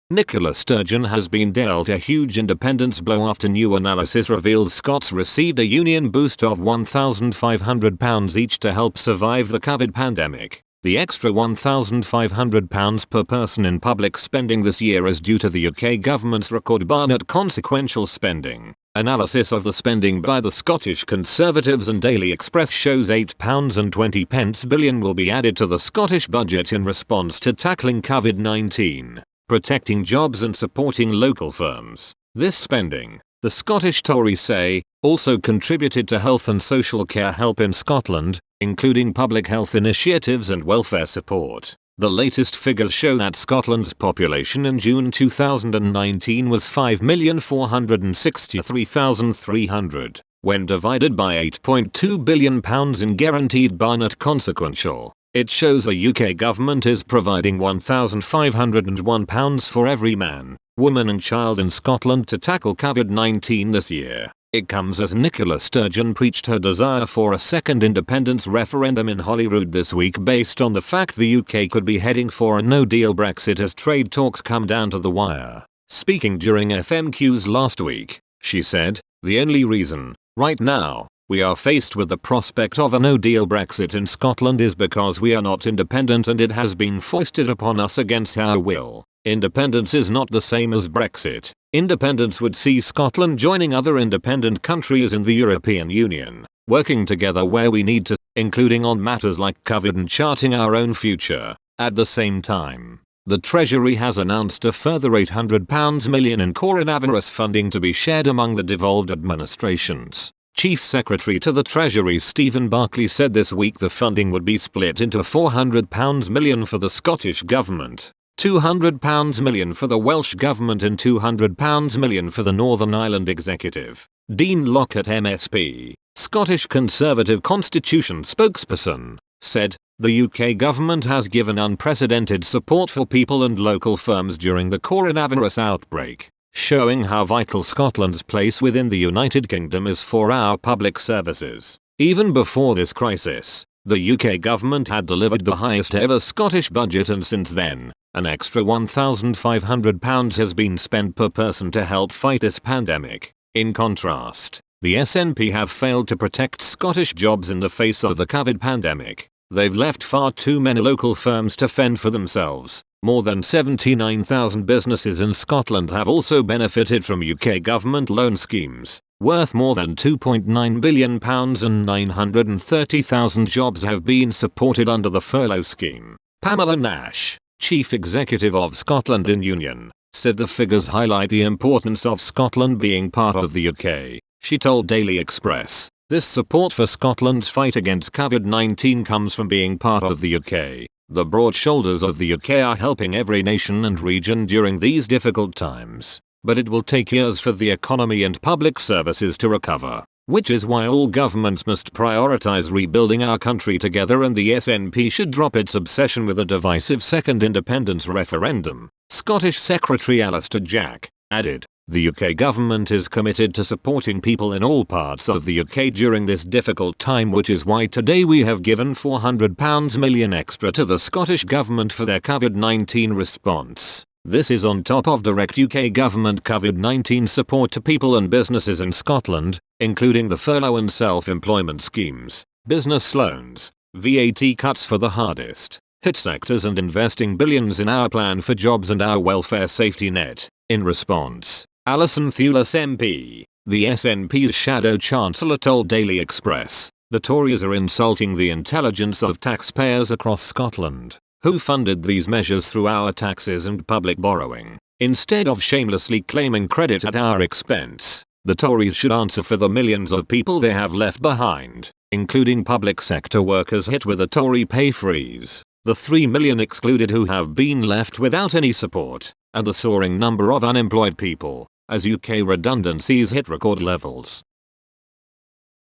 Nicola Sturgeon has been dealt a huge independence blow after new analysis reveals Scots received a union boost of £1,500 each to help survive the COVID pandemic. The extra £1,500 per person in public spending this year is due to the UK government's record ban at consequential spending. Analysis of the spending by the Scottish Conservatives and Daily Express shows £8.20 billion will be added to the Scottish budget in response to tackling COVID-19, protecting jobs and supporting local firms. This spending, the Scottish Tories say, also contributed to health and social care help in Scotland, including public health initiatives and welfare support. The latest figures show that Scotland's population in June 2019 was 5,463,300. When divided by £8.2 billion in guaranteed ban at consequential, it shows the UK government is providing £1,501 for every man, woman and child in Scotland to tackle COVID-19 this year. It comes as Nicola Sturgeon preached her desire for a second independence referendum in Holyrood this week based on the fact the UK could be heading for a no-deal Brexit as trade talks come down to the wire. Speaking during FMQs last week, she said, "The only reason, right now, we are faced with the prospect of a no-deal Brexit in Scotland is because we are not independent and it has been foisted upon us against our will. Independence is not the same as Brexit. Independence would see Scotland joining other independent countries in the European Union, working together where we need to, including on matters like COVID and charting our own future. At the same time, the Treasury has announced a further £800 million in coronavirus funding to be shared among the devolved administrations. Chief Secretary to the Treasury Stephen Barclay said this week the funding would be split into £400 million for the Scottish Government, £200 million for the Welsh Government and £200 million for the Northern Ireland Executive. Dean Lockett MSP, Scottish Conservative Constitution spokesperson, said, "The UK government has given unprecedented support for people and local firms during the coronavirus outbreak, showing how vital Scotland's place within the United Kingdom is for our public services." Even before this crisis, the UK government had delivered the highest ever Scottish budget, and since then, an extra £1,500 has been spent per person to help fight this pandemic. In contrast, the SNP have failed to protect Scottish jobs in the face of the COVID pandemic. They've left far too many local firms to fend for themselves. More than 79,000 businesses in Scotland have also benefited from UK government loan schemes, worth more than £2.9 billion, and 930,000 jobs have been supported under the furlough scheme. Pamela Nash, Chief Executive of Scotland in Union, said the figures highlight the importance of Scotland being part of the UK. She told Daily Express, "This support for Scotland's fight against COVID-19 comes from being part of the UK. The broad shoulders of the UK are helping every nation and region during these difficult times, but it will take years for the economy and public services to recover, which is why all governments must prioritise rebuilding our country together, and the SNP should drop its obsession with a divisive second independence referendum." Scottish Secretary Alistair Jack added, "The UK government is committed to supporting people in all parts of the UK during this difficult time, which is why today we have given £400 million extra to the Scottish government for their COVID-19 response. This is on top of direct UK government COVID-19 support to people and businesses in Scotland, including the furlough and self-employment schemes, business loans, VAT cuts for the hardest hit sectors, and investing billions in our plan for jobs and our welfare safety net." In response, Alison Thewlis MP, the SNP's shadow chancellor, told Daily Express, "The Tories are insulting the intelligence of taxpayers across Scotland, who funded these measures through our taxes and public borrowing. Instead of shamelessly claiming credit at our expense, the Tories should answer for the millions of people they have left behind, including public sector workers hit with a Tory pay freeze, the 3 million excluded who have been left without any support, and the soaring number of unemployed people, as UK redundancies hit record levels."